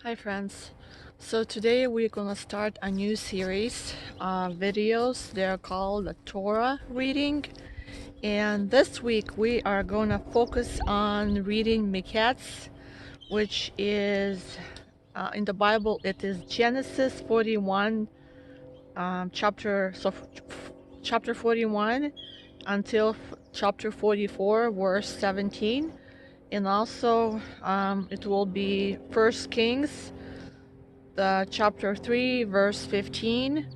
Hi friends, so today we're gonna start a new series videos. They're called the Torah reading, and this week we are gonna focus on reading MIKETZ, which is in the Bible it is Genesis 41 chapter 41 until chapter 44 verse 17, and also it will be First Kings the chapter 3 verse 15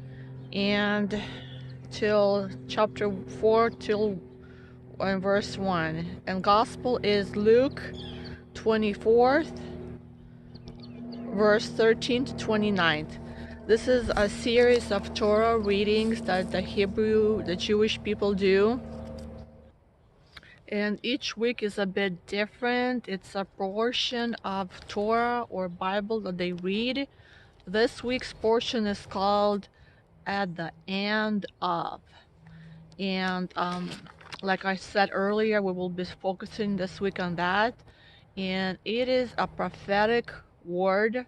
and till chapter 4 till verse 1, and gospel is Luke 24th verse 13 to 29. This is a series of Torah readings that the Jewish people do, and each week is a bit different. It's a portion of Torah or Bible that they read. This week's portion is called At the End of, and like I said earlier, we will be focusing this week on that, and it is a prophetic word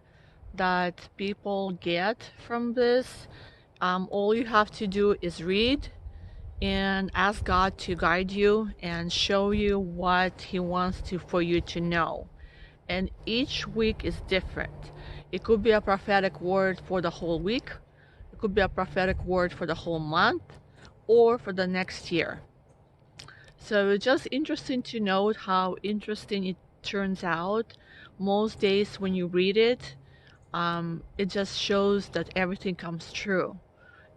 that people get from this. All you have to do is read and ask God to guide you and show you what He wants for you to know. And each week is different. It could be a prophetic word for the whole week. It could be a prophetic word for the whole month or for the next year. So it's just interesting to note how interesting it turns out. Most days when you read it, it just shows that everything comes true.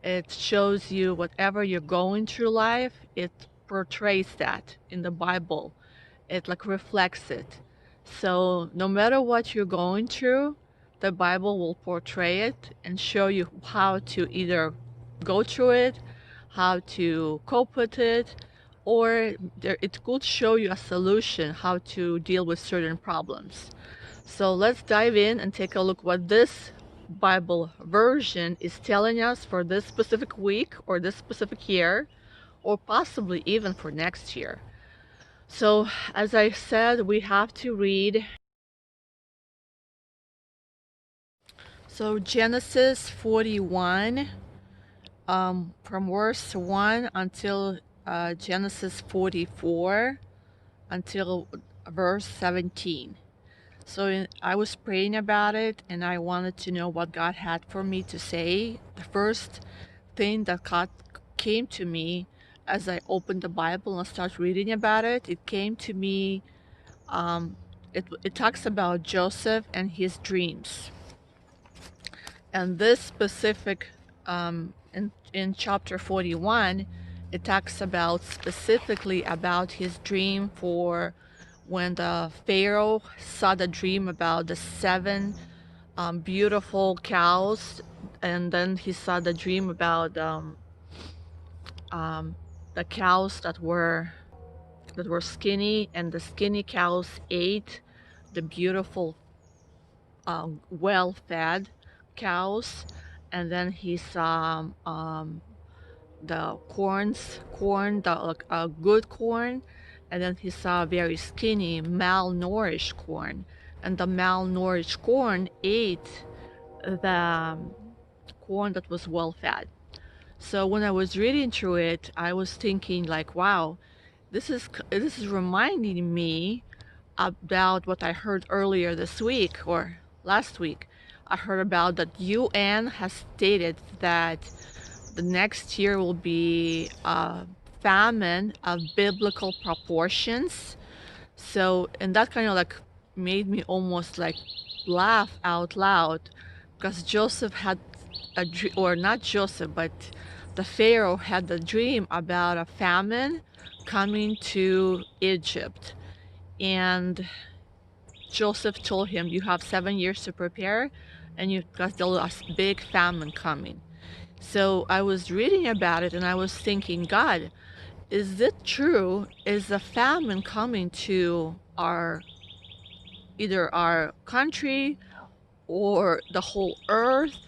It shows you whatever you're going through life, it portrays that in the Bible. It like reflects it. So no matter what you're going through, the Bible will portray it and show you how to either go through it, how to cope with it, or it could show you a solution how to deal with certain problems. So let's dive in and take a look what this Bible version is telling us for this specific week or this specific year, or possibly even for next year. So as I said, we have to read. So Genesis 41 from verse 1 until Genesis 44 until verse 17. So I was praying about it and I wanted to know what God had for me to say. The first thing that God came to me as I opened the Bible and started reading about it, it came to me, it talks about Joseph and his dreams. And this specific, in chapter 41, it talks about specifically about his dream for when the Pharaoh saw the dream about the 7 beautiful cows, and then he saw the dream about the cows that were skinny, and the skinny cows ate the beautiful well-fed cows. And then he saw the corn, the good corn, and then he saw very skinny, malnourished corn, and the malnourished corn ate the corn that was well-fed. So when I was reading through it, I was thinking like, wow, this is reminding me about what I heard earlier this week or last week. I heard about that UN has stated that the next year will be a famine of biblical proportions. So, and that kind of like made me almost like laugh out loud, because Joseph had a dream, or not Joseph, but the Pharaoh had the dream about a famine coming to Egypt. And Joseph told him, you have 7 years to prepare, and because there's a big famine coming. So I was reading about it and I was thinking, God, is it true? Is the famine coming to either our country or the whole earth?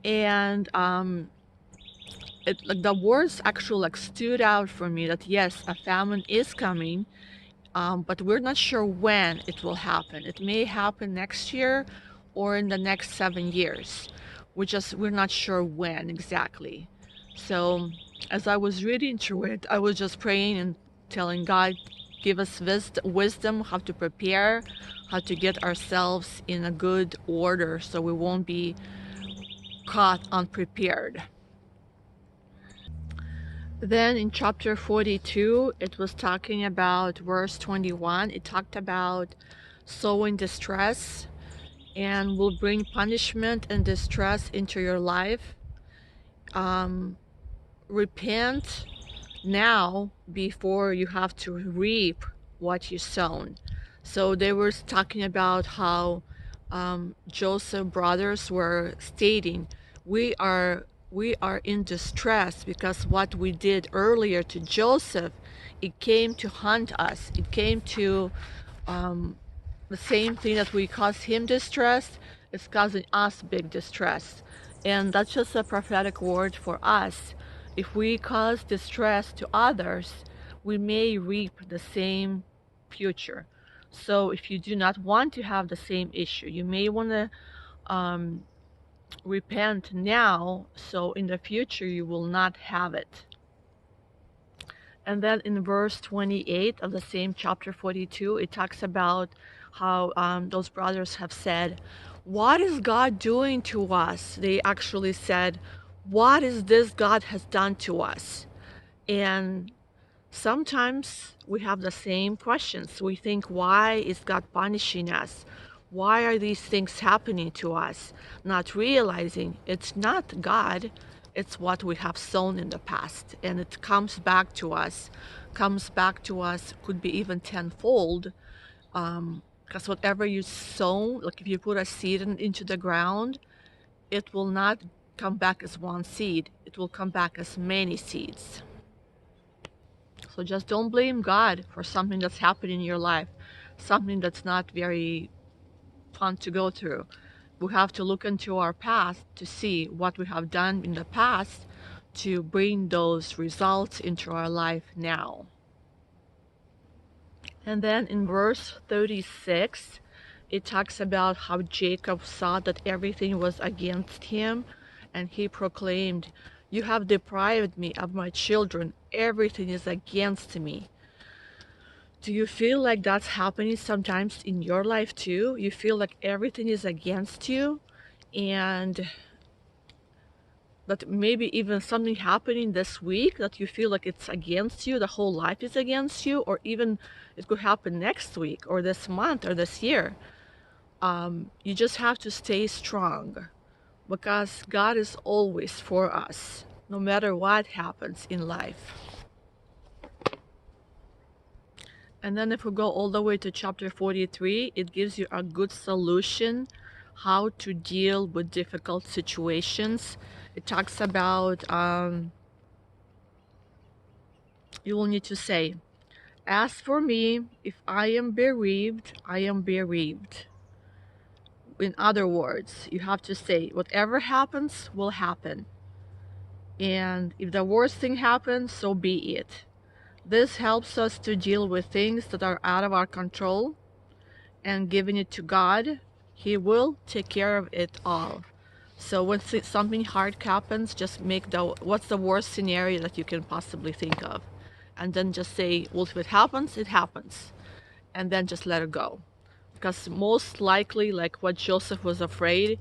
And like the words actually like stood out for me that yes, a famine is coming, but we're not sure when it will happen. It may happen next year, or in the next 7 years. We're not sure when exactly. So as I was reading through it, I was just praying and telling God, give us wisdom how to prepare, how to get ourselves in a good order so we won't be caught unprepared. Then in chapter 42, it was talking about verse 21. It talked about sowing distress and will bring punishment and distress into your life. Repent now before you have to reap what you sown. So they were talking about how Joseph brothers were stating, we are in distress because what we did earlier to Joseph, it came to hunt us. It came to the same thing that we caused him distress is causing us big distress. And that's just a prophetic word for us. If we cause distress to others, we may reap the same future. So if you do not want to have the same issue, you may want to repent now, so in the future you will not have it. And then in verse 28 of the same chapter 42, it talks about how those brothers have said, what is God doing to us? They actually said, what is this God has done to us? And sometimes we have the same questions. We think, why is God punishing us? Why are these things happening to us? Not realizing it's not God, it's what we have sown in the past. And it comes back to us, could be even tenfold. Because whatever you sow, like if you put a seed into the ground, it will not come back as one seed. It will come back as many seeds. So just don't blame God for something that's happening in your life, something that's not very fun to go through. We have to look into our past to see what we have done in the past to bring those results into our life now. And then in verse 36, it talks about how Jacob saw that everything was against him, and he proclaimed, you have deprived me of my children. Everything is against me. Do you feel like that's happening sometimes in your life too? You feel like everything is against you, and that maybe even something happening this week that you feel like it's against you, the whole life is against you, or even it could happen next week or this month or this year. You just have to stay strong, because God is always for us, no matter what happens in life. And then if we go all the way to chapter 43, it gives you a good solution how to deal with difficult situations. It talks about you will need to say, as for me, if I am bereaved, I am bereaved. In other words, you have to say, whatever happens will happen. And if the worst thing happens, so be it. This helps us to deal with things that are out of our control, and giving it to God, He will take care of it all. So when something hard happens, just make what's the worst scenario that you can possibly think of, and then just say, well, if it happens, it happens, and then just let it go. Because most likely, like what Joseph was afraid,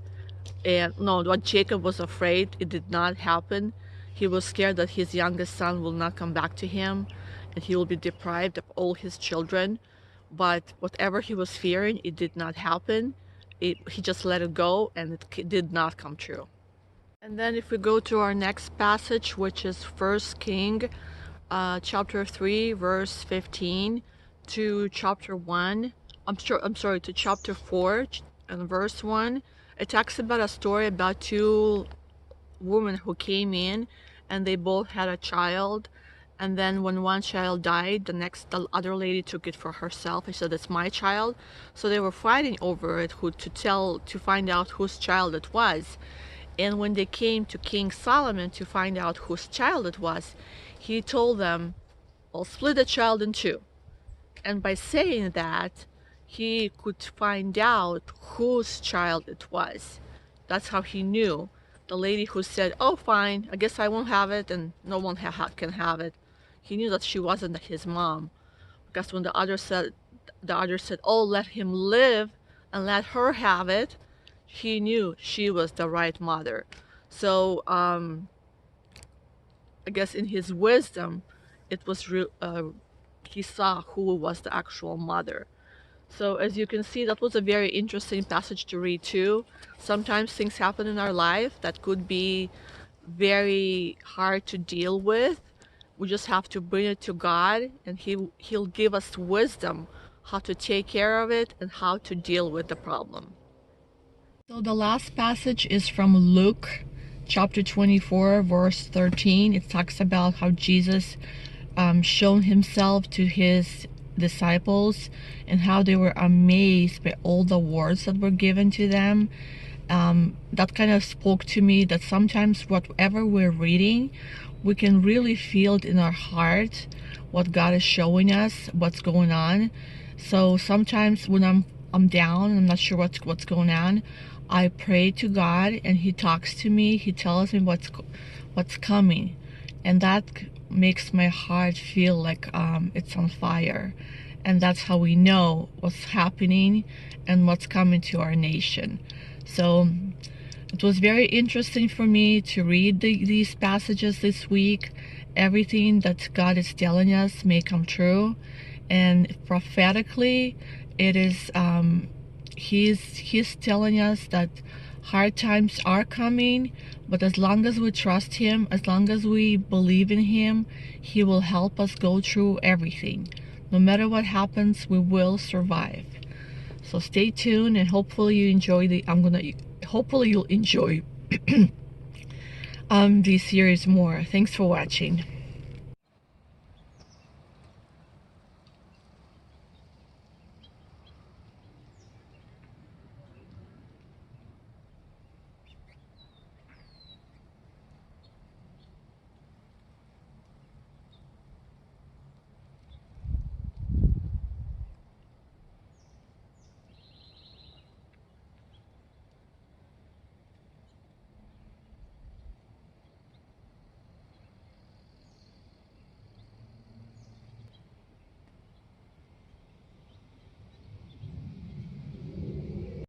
what Jacob was afraid, it did not happen. He was scared that his youngest son will not come back to him, and he will be deprived of all his children. But whatever he was fearing, it did not happen. He just let it go, and it did not come true. And then if we go to our next passage, which is 1 King, chapter 3, verse 15, to chapter 1, to chapter 4, and verse 1, it talks about a story about two women who came in, and they both had a child. And then when one child died, the other lady took it for herself. She said, it's my child. So they were fighting over it, to find out whose child it was. And when they came to King Solomon to find out whose child it was, he told them, I'll split the child in two. And by saying that, he could find out whose child it was. That's how he knew. The lady who said, "Oh, fine, I guess I won't have it, and no one can have it." He knew that she wasn't his mom, because when the other said, "Oh, let him live and let her have it," he knew she was the right mother. So I guess in his wisdom, it was he saw who was the actual mother. So as you can see, that was a very interesting passage to read too. Sometimes things happen in our life that could be very hard to deal with. We just have to bring it to God, and He'll give us wisdom how to take care of it and how to deal with the problem. So the last passage is from Luke chapter 24, verse 13. It talks about how Jesus shown himself to his disciples and how they were amazed by all the words that were given to them. That kind of spoke to me that sometimes whatever we're reading, we can really feel it in our heart what God is showing us, what's going on. So sometimes when I'm down, I'm not sure what's going on, I pray to God and He talks to me. He tells me what's coming, and that makes my heart feel like it's on fire. And that's how we know what's happening and what's coming to our nation. So it was very interesting for me to read these passages this week. Everything that God is telling us may come true, and prophetically it is he's telling us that hard times are coming, but as long as we trust Him, as long as we believe in Him, He will help us go through everything. No matter what happens, we will survive. So stay tuned, and hopefully you enjoy hopefully you'll enjoy this series more. Thanks for watching.